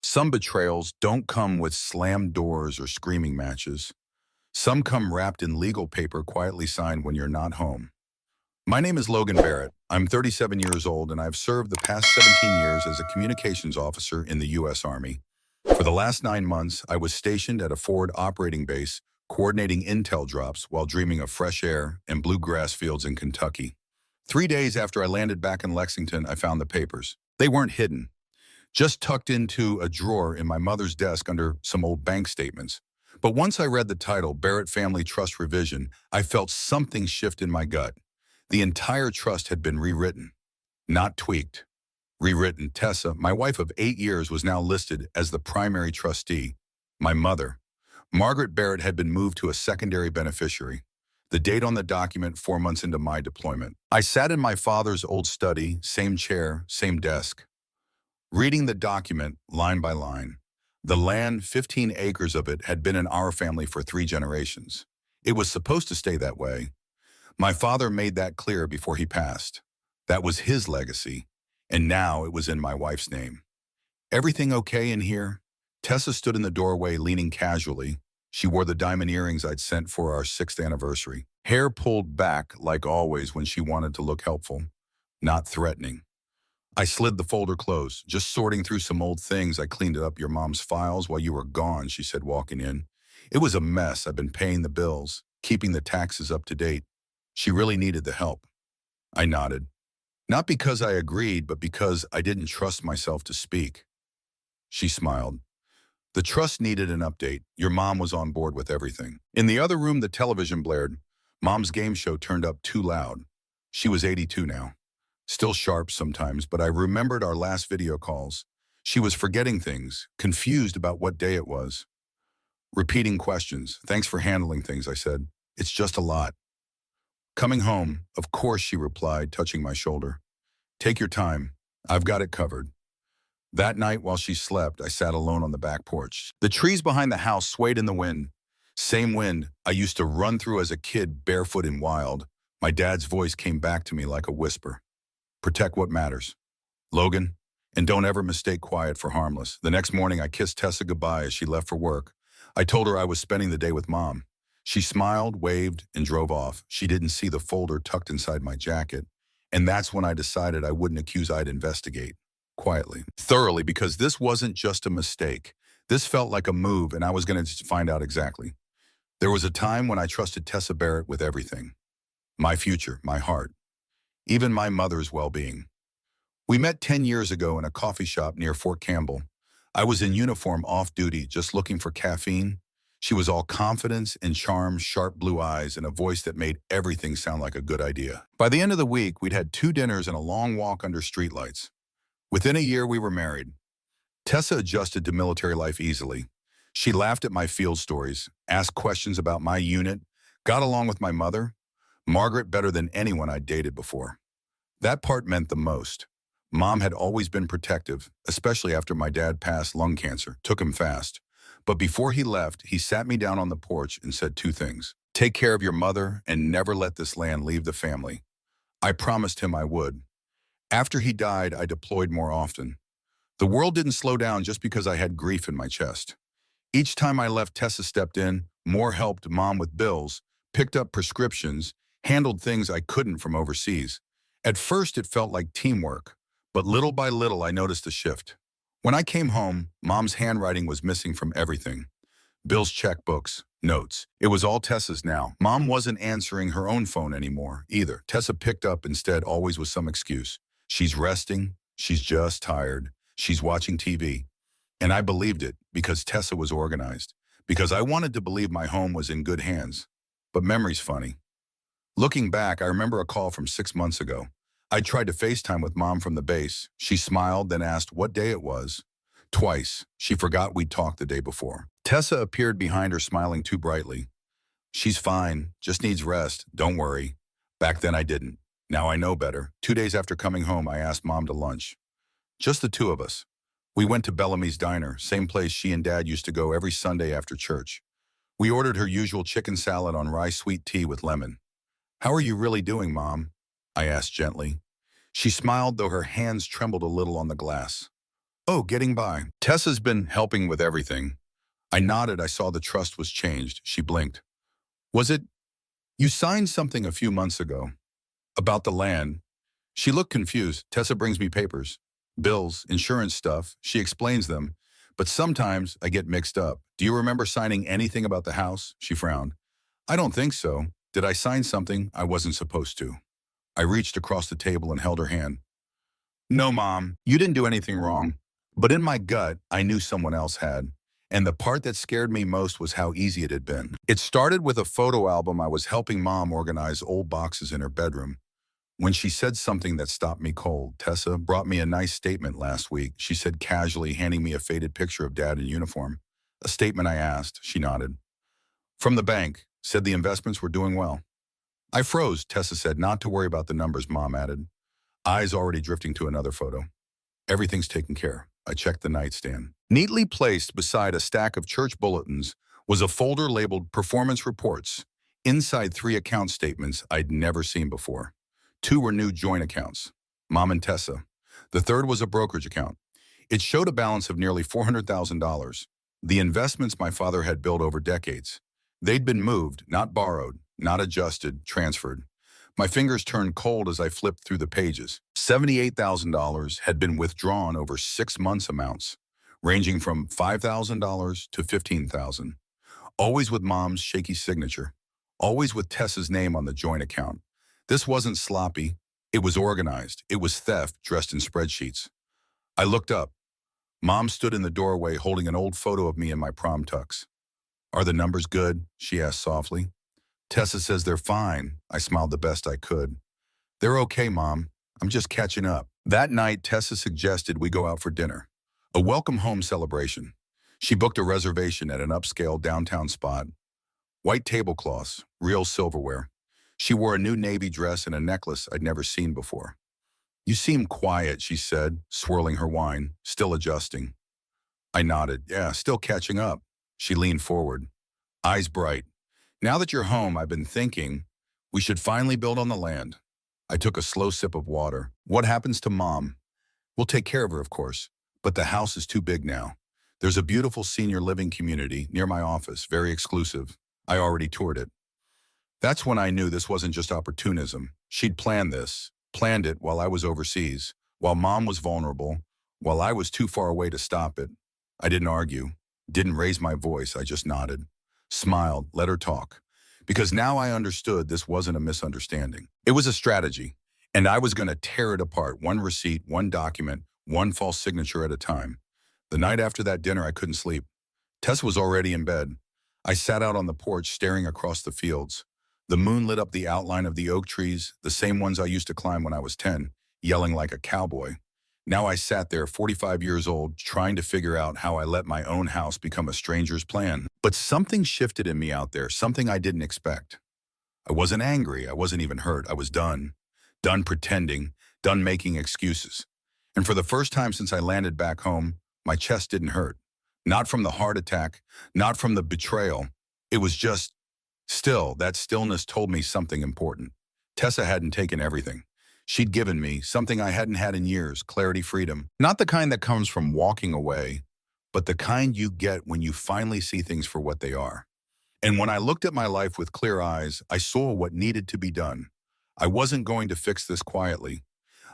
Some betrayals don't come with slammed doors or screaming matches. Some come wrapped in legal paper quietly signed when you're not home. My name is Logan Barrett. I'm 37 years old and I've served the past 17 years as a communications officer in the U.S. Army. For the last 9 months, I was stationed at a forward operating base, coordinating intel drops while dreaming of fresh air and bluegrass fields in Kentucky. 3 days after I landed back in Lexington, I found the papers. They weren't hidden, just tucked into a drawer in my mother's desk under some old bank statements. But once I read the title, Barrett Family Trust Revision, I felt something shift in my gut. The entire trust had been rewritten, not tweaked. Rewritten. Tessa, my wife of 8 years, was now listed as the primary trustee. My mother, Margaret Barrett, had been moved to a secondary beneficiary. The date on the document, 4 months into my deployment. I sat in my father's old study, same chair, same desk, reading the document line by line. The land, 15 acres of it, had been in our family for 3 generations. It was supposed to stay that way. My father made that clear before he passed. That was his legacy, and now it was in my wife's name. Everything okay in here? Tessa stood in the doorway, leaning casually. She wore the diamond earrings I'd sent for our 6th anniversary. Hair pulled back, like always when she wanted to look helpful, not threatening. I slid the folder closed. Just sorting through some old things. I cleaned up your mom's files while you were gone, she said, walking in. It was a mess. I've been paying the bills, keeping the taxes up to date. She really needed the help. I nodded. Not because I agreed, but because I didn't trust myself to speak. She smiled. The trust needed an update. Your mom was on board with everything. In the other room, the television blared. Mom's game show turned up too loud. She was 82 now. Still sharp sometimes, but I remembered our last video calls. She was forgetting things, confused about what day it was. Repeating questions. Thanks for handling things, I said. It's just a lot. Coming home, of course, she replied, touching my shoulder. Take your time. I've got it covered. That night, while she slept, I sat alone on the back porch. The trees behind the house swayed in the wind. Same wind I used to run through as a kid, barefoot and wild. My dad's voice came back to me like a whisper. Protect what matters, Logan, and don't ever mistake quiet for harmless. The next morning, I kissed Tessa goodbye as she left for work. I told her I was spending the day with Mom. She smiled, waved, and drove off. She didn't see the folder tucked inside my jacket, and that's when I decided I wouldn't accuse, I'd investigate. Quietly, thoroughly, because this wasn't just a mistake. This felt like a move, and I was going to find out exactly. There was a time when I trusted Tessa Barrett with everything. My future, my heart, even my mother's well-being. We met 10 years ago in a coffee shop near Fort Campbell. I was in uniform, off-duty, just looking for caffeine. She was all confidence and charm, sharp blue eyes, and a voice that made everything sound like a good idea. By the end of the week, we'd had 2 dinners and a long walk under streetlights. Within a year, we were married. Tessa adjusted to military life easily. She laughed at my field stories, asked questions about my unit, got along with my mother, Margaret, better than anyone I'd dated before. That part meant the most. Mom had always been protective, especially after my dad passed lung cancer, took him fast. But before he left, he sat me down on the porch and said 2 things. Take care of your mother and never let this land leave the family. I promised him I would. After he died, I deployed more often. The world didn't slow down just because I had grief in my chest. Each time I left, Tessa stepped in, more helped Mom with bills, picked up prescriptions, handled things I couldn't from overseas. At first, it felt like teamwork, but little by little, I noticed a shift. When I came home, Mom's handwriting was missing from everything. Bills, checkbooks, notes. It was all Tessa's now. Mom wasn't answering her own phone anymore, either. Tessa picked up instead, always with some excuse. She's resting. She's just tired. She's watching TV. And I believed it because Tessa was organized, because I wanted to believe my home was in good hands. But memory's funny. Looking back, I remember a call from 6 months ago. I tried to FaceTime with Mom from the base. She smiled, then asked what day it was. Twice. She forgot we'd talked the day before. Tessa appeared behind her, smiling too brightly. She's fine, just needs rest, don't worry. Back then I didn't. Now I know better. 2 days after coming home, I asked Mom to lunch. Just the 2 of us. We went to Bellamy's Diner, same place she and Dad used to go every Sunday after church. We ordered her usual chicken salad on rye sweet tea with lemon. How are you really doing, Mom? I asked gently. She smiled, though her hands trembled a little on the glass. Oh, getting by. Tessa's been helping with everything. I nodded. I saw the trust was changed. She blinked. Was it? You signed something a few months ago about the land. She looked confused. Tessa brings me papers, bills, insurance stuff. She explains them, but sometimes I get mixed up. Do you remember signing anything about the house? She frowned. I don't think so. Did I sign something I wasn't supposed to? I reached across the table and held her hand. No, Mom, you didn't do anything wrong. But in my gut, I knew someone else had. And the part that scared me most was how easy it had been. It started with a photo album. I was helping Mom organize old boxes in her bedroom when she said something that stopped me cold. Tessa brought me a nice statement last week. She said casually, handing me a faded picture of Dad in uniform. A statement I asked. She nodded. From the bank, said the investments were doing well. I froze. Tessa said not to worry about the numbers, Mom added. Eyes already drifting to another photo. Everything's taken care. I checked the nightstand. Neatly placed beside a stack of church bulletins was a folder labeled Performance Reports. Inside 3 account statements I'd never seen before. 2 were new joint accounts, Mom and Tessa. The third was a brokerage account. It showed a balance of nearly $400,000. The investments my father had built over decades. They'd been moved, not borrowed, not adjusted, transferred. My fingers turned cold as I flipped through the pages. $78,000 had been withdrawn over 6 months amounts, ranging from $5,000 to $15,000. Always with Mom's shaky signature. Always with Tessa's name on the joint account. This wasn't sloppy. It was organized. It was theft dressed in spreadsheets. I looked up. Mom stood in the doorway holding an old photo of me in my prom tux. Are the numbers good? She asked softly. Tessa says they're fine. I smiled the best I could. They're okay, Mom. I'm just catching up. That night, Tessa suggested we go out for dinner. A welcome home celebration. She booked a reservation at an upscale downtown spot. White tablecloths, real silverware. She wore a new navy dress and a necklace I'd never seen before. You seem quiet, she said, swirling her wine, still adjusting. I nodded. Yeah, still catching up. She leaned forward, eyes bright. Now that you're home, I've been thinking we should finally build on the land. I took a slow sip of water. What happens to Mom? We'll take care of her, of course, but the house is too big now. There's a beautiful senior living community near my office, very exclusive. I already toured it. That's when I knew this wasn't just opportunism. She'd planned it while I was overseas, while Mom was vulnerable, while I was too far away to stop it. I didn't argue, didn't raise my voice, I just nodded, smiled, let her talk. Because now I understood this wasn't a misunderstanding. It was a strategy, and I was going to tear it apart, one receipt, one document, one false signature at a time. The night after that dinner, I couldn't sleep. Tess was already in bed. I sat out on the porch staring across the fields. The moon lit up the outline of the oak trees, the same ones I used to climb when I was 10, yelling like a cowboy. Now I sat there, 45 years old, trying to figure out how I let my own house become a stranger's plan. But something shifted in me out there, something I didn't expect. I wasn't angry, I wasn't even hurt, I was done. Done pretending, done making excuses. And for the first time since I landed back home, my chest didn't hurt. Not from the heart attack, not from the betrayal. It was just still. That stillness told me something important. Tessa hadn't taken everything. She'd given me something I hadn't had in years, clarity, freedom. Not the kind that comes from walking away, but the kind you get when you finally see things for what they are. And when I looked at my life with clear eyes, I saw what needed to be done. I wasn't going to fix this quietly.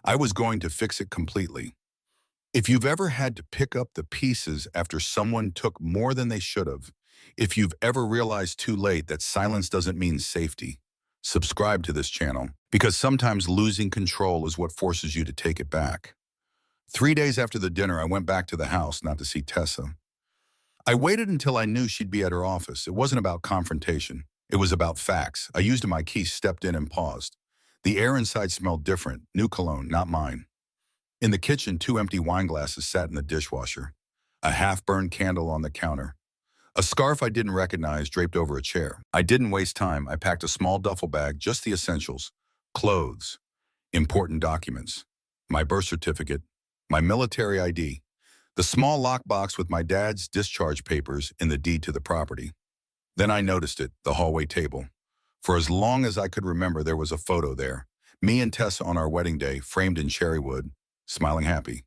I was going to fix it completely. If you've ever had to pick up the pieces after someone took more than they should have, if you've ever realized too late that silence doesn't mean safety, subscribe to this channel, because sometimes losing control is what forces you to take it back. 3 days after the dinner, I went back to the house, not to see Tessa. I waited until I knew she'd be at her office. It wasn't about confrontation. It was about facts. I used my key, stepped in, and paused. The air inside smelled different, new cologne, not mine. In the kitchen, 2 empty wine glasses sat in the dishwasher. A half-burned candle on the counter. A scarf I didn't recognize draped over a chair. I didn't waste time. I packed a small duffel bag, just the essentials. Clothes, important documents, my birth certificate, my military ID, the small lockbox with my dad's discharge papers and the deed to the property. Then I noticed it, the hallway table. For as long as I could remember, there was a photo there. Me and Tessa on our wedding day, framed in cherry wood, smiling happy.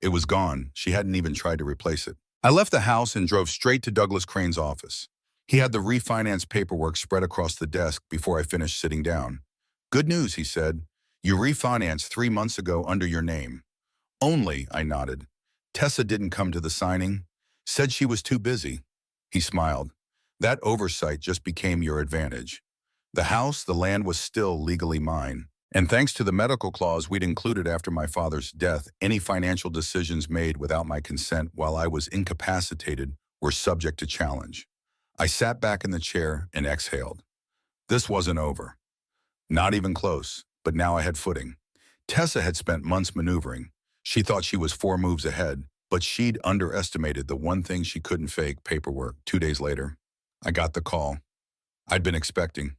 It was gone. She hadn't even tried to replace it. I left the house and drove straight to Douglas Crane's office. He had the refinance paperwork spread across the desk before I finished sitting down. "Good news," he said. "You refinanced 3 months ago under your name." "Only," I nodded. "Tessa didn't come to the signing. Said she was too busy." He smiled. "That oversight just became your advantage. The house, the land was still legally mine. And thanks to the medical clause we'd included after my father's death, any financial decisions made without my consent while I was incapacitated were subject to challenge." I sat back in the chair and exhaled. This wasn't over. Not even close, but now I had footing. Tessa had spent months maneuvering. She thought she was 4 moves ahead, but she'd underestimated the one thing she couldn't fake: paperwork. 2 days later, I got the call I'd been expecting.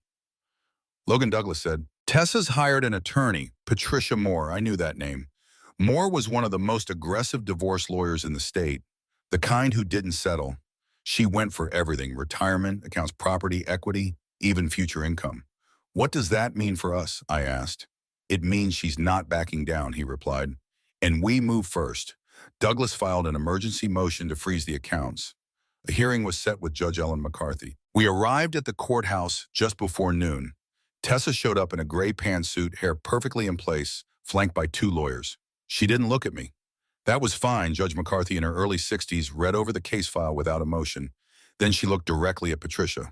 Logan Douglas said, "Tessa's hired an attorney, Patricia Moore." I knew that name. Moore was one of the most aggressive divorce lawyers in the state, the kind who didn't settle. She went for everything: retirement, accounts, property, equity, even future income. "What does that mean for us?" I asked. "It means she's not backing down," he replied. "And we move first." Douglas filed an emergency motion to freeze the accounts. A hearing was set with Judge Ellen McCarthy. We arrived at the courthouse just before noon. Tessa showed up in a gray pantsuit, hair perfectly in place, flanked by 2 lawyers. She didn't look at me. That was fine. Judge McCarthy, in her early 60s, read over the case file without emotion. Then she looked directly at Patricia.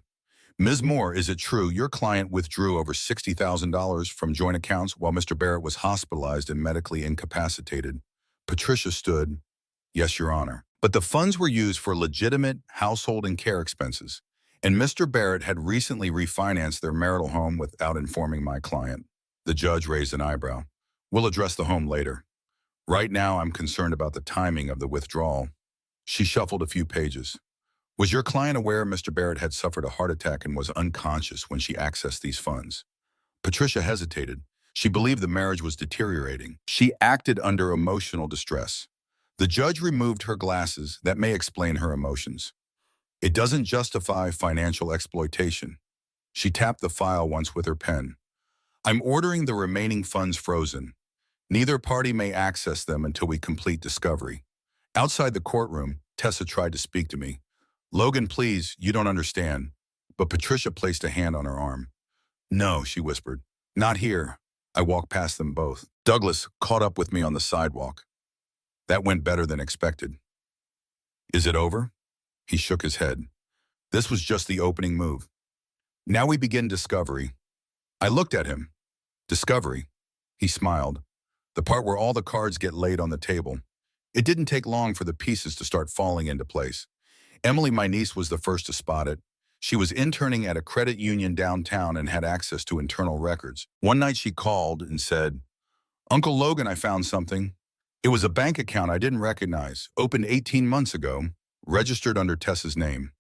"Ms. Moore, is it true your client withdrew over $60,000 from joint accounts while Mr. Barrett was hospitalized and medically incapacitated?" Patricia stood. "Yes, Your Honor. But the funds were used for legitimate household and care expenses, and Mr. Barrett had recently refinanced their marital home without informing my client." The judge raised an eyebrow. "We'll address the home later. Right now, I'm concerned about the timing of the withdrawal." She shuffled a few pages. "Was your client aware Mr. Barrett had suffered a heart attack and was unconscious when she accessed these funds?" Patricia hesitated. She believed the marriage was deteriorating. She acted under emotional distress. The judge removed her glasses. "That may explain her emotions. It doesn't justify financial exploitation." She tapped the file once with her pen. "I'm ordering the remaining funds frozen. Neither party may access them until we complete discovery." Outside the courtroom, Tessa tried to speak to me. "Logan, please, you don't understand." But Patricia placed a hand on her arm. "No," she whispered. "Not here." I walked past them both. Douglas caught up with me on the sidewalk. "That went better than expected." "Is it over?" He shook his head. "This was just the opening move. Now we begin discovery." I looked at him. "Discovery?" He smiled. "The part where all the cards get laid on the table." It didn't take long for the pieces to start falling into place. Emily, my niece, was the first to spot it. She was interning at a credit union downtown and had access to internal records. One night she called and said, "Uncle Logan, I found something." It was a bank account I didn't recognize, opened 18 months ago, registered under Tessa's name.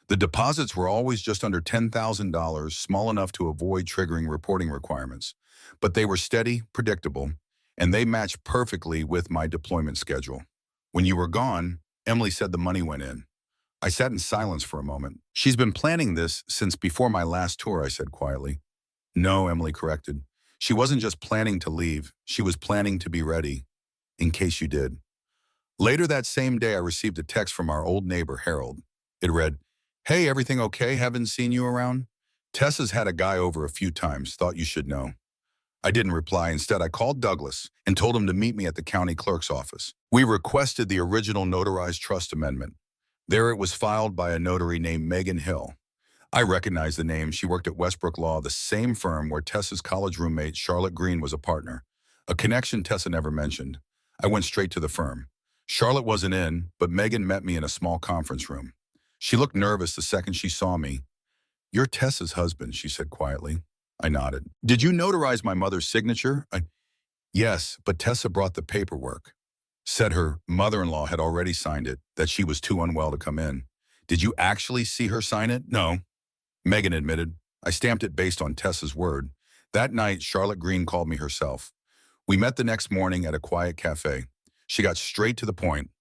The deposits were always just under $10,000, small enough to avoid triggering reporting requirements. But they were steady, predictable, and they matched perfectly with my deployment schedule. "When you were gone," Emily said, "the money went in." I sat in silence for a moment. "She's been planning this since before my last tour," I said quietly. "No," Emily corrected. "She wasn't just planning to leave. She was planning to be ready, in case you did." Later that same day, I received a text from our old neighbor, Harold. It read, "Hey, everything okay? Haven't seen you around. Tessa's had a guy over a few times. Thought you should know." I didn't reply. Instead, I called Douglas and told him to meet me at the county clerk's office. We requested the original notarized trust amendment. There it was, filed by a notary named Megan Hill. I recognized the name. She worked at Westbrook Law, the same firm where Tessa's college roommate, Charlotte Green, was a partner. A connection Tessa never mentioned. I went straight to the firm. Charlotte wasn't in, but Megan met me in a small conference room. She looked nervous the second she saw me. "You're Tessa's husband," she said quietly. I nodded. "Did you notarize my mother's signature?" "Yes, but Tessa brought the paperwork. Said her mother-in-law had already signed it, that she was too unwell to come in." "Did you actually see her sign it?" "No," Megan admitted. "I stamped it based on Tessa's word." That night, Charlotte Green called me herself. We met the next morning at a quiet cafe. She got straight to the point.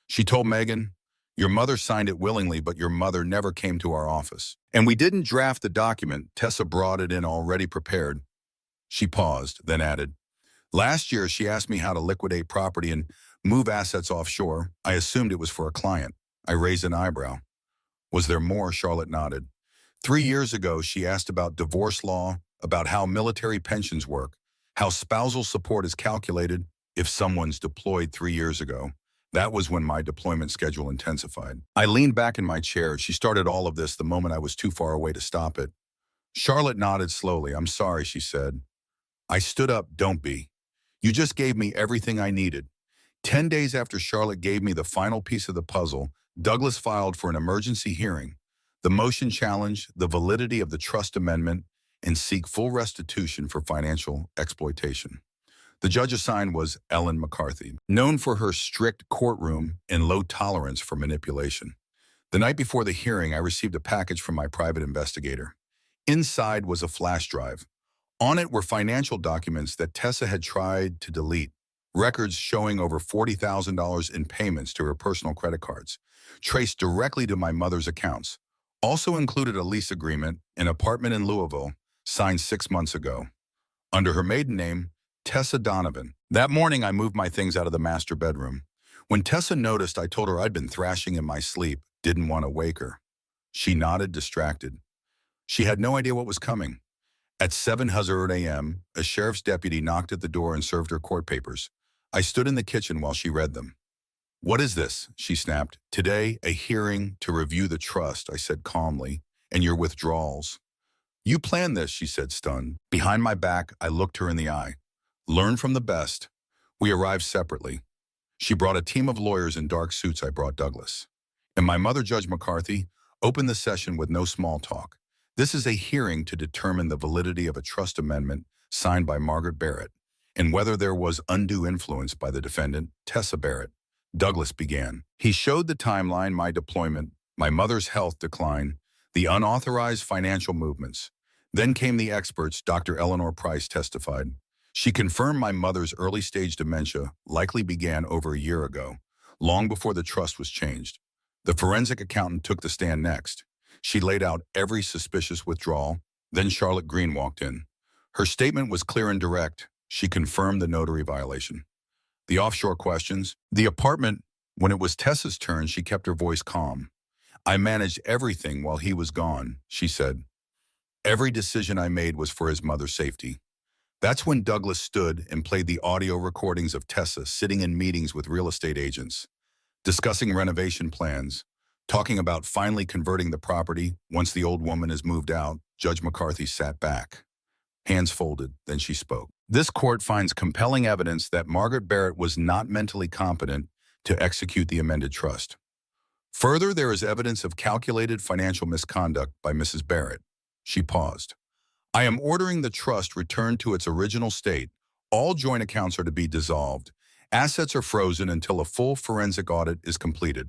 She told Megan, "Your mother signed it willingly, but your mother never came to our office. And we didn't draft the document. Tessa brought it in already prepared." She paused, then added, "Last year, she asked me how to liquidate property, and Move assets offshore. I assumed it was for a client. I raised an eyebrow. Was there more? Charlotte nodded. 3 years ago, she asked about divorce law, about how military pensions work, how spousal support is calculated if someone's deployed 3 years ago. That was when my deployment schedule intensified. I leaned back in my chair. She started all of this the moment I was too far away to stop it. Charlotte nodded slowly. I'm sorry, she said. I stood up. Don't be. You just gave me everything I needed. 10 days after Charlotte gave me the final piece of the puzzle, Douglas filed for an emergency hearing. The motion challenged the validity of the trust amendment and seek full restitution for financial exploitation. The judge assigned was Ellen McCarthy, known for her strict courtroom and low tolerance for manipulation. The night before the hearing, I received a package from my private investigator. Inside was a flash drive. On it were financial documents that Tessa had tried to delete, records showing over $40,000 in payments to her personal credit cards, traced directly to my mother's accounts. Also included a lease agreement, an apartment in Louisville, signed 6 months ago. Under her maiden name, Tessa Donovan. That morning, I moved my things out of the master bedroom. When Tessa noticed, I told her I'd been thrashing in my sleep, didn't want to wake her. She nodded, distracted. She had no idea what was coming. At 7:00 a.m., a sheriff's deputy knocked at the door and served her court papers. I stood in the kitchen while she read them. What is this? She snapped. Today, a hearing to review the trust, I said calmly, and your withdrawals. You planned this, she said, stunned. Behind my back, I looked her in the eye. Learn from the best. We arrived separately. She brought a team of lawyers in dark suits. I brought Douglas. And my mother, Judge McCarthy, opened the session with no small talk. This is a hearing to determine the validity of a trust amendment signed by Margaret Barrett and whether there was undue influence by the defendant, Tessa Barrett. Douglas began. He showed the timeline, my deployment, my mother's health decline, the unauthorized financial movements. Then came the experts. Dr. Eleanor Price testified. She confirmed my mother's early-stage dementia likely began over a year ago, long before the trust was changed. The forensic accountant took the stand next. She laid out every suspicious withdrawal. Then Charlotte Green walked in. Her statement was clear and direct. She confirmed the notary violation. The offshore questions. The apartment. When it was Tessa's turn, she kept her voice calm. I managed everything while he was gone, she said. Every decision I made was for his mother's safety. That's when Douglas stood and played the audio recordings of Tessa sitting in meetings with real estate agents, discussing renovation plans, talking about finally converting the property once the old woman is moved out. Judge McCarthy sat back, hands folded, then she spoke. This court finds compelling evidence that Margaret Barrett was not mentally competent to execute the amended trust. Further, there is evidence of calculated financial misconduct by Mrs. Barrett. She paused. I am ordering the trust returned to its original state. All joint accounts are to be dissolved. Assets are frozen until a full forensic audit is completed.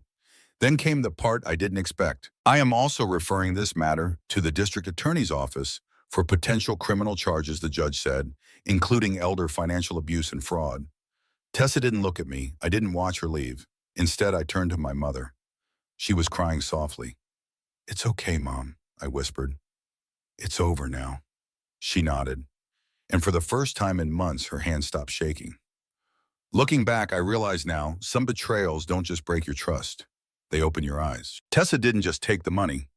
Then came the part I didn't expect. I am also referring this matter to the district attorney's office for potential criminal charges, the judge said, including elder financial abuse and fraud. Tessa didn't look at me. I didn't watch her leave. Instead, I turned to my mother. She was crying softly. It's okay, Mom, I whispered. It's over now. She nodded, and for the first time in months, her hand stopped shaking. Looking back, I realize now, some betrayals don't just break your trust. They open your eyes. Tessa didn't just take the money.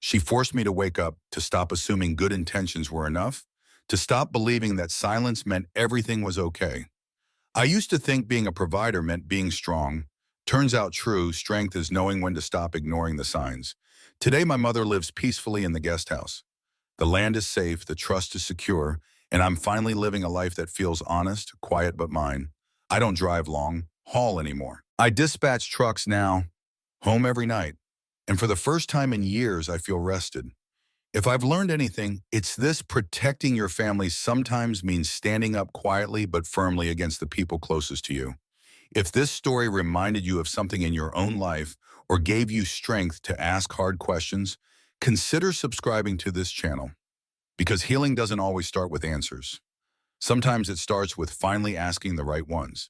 She forced me to wake up, to stop assuming good intentions were enough, to stop believing that silence meant everything was okay. I used to think being a provider meant being strong. Turns out true strength is knowing when to stop ignoring the signs. Today, my mother lives peacefully in the guest house. The land is safe, the trust is secure, and I'm finally living a life that feels honest, quiet but mine. I don't drive long, haul anymore. I dispatch trucks now, home every night. And for the first time in years, I feel rested. If I've learned anything, it's this: protecting your family sometimes means standing up quietly but firmly against the people closest to you. If this story reminded you of something in your own life or gave you strength to ask hard questions, consider subscribing to this channel, because healing doesn't always start with answers. Sometimes it starts with finally asking the right ones.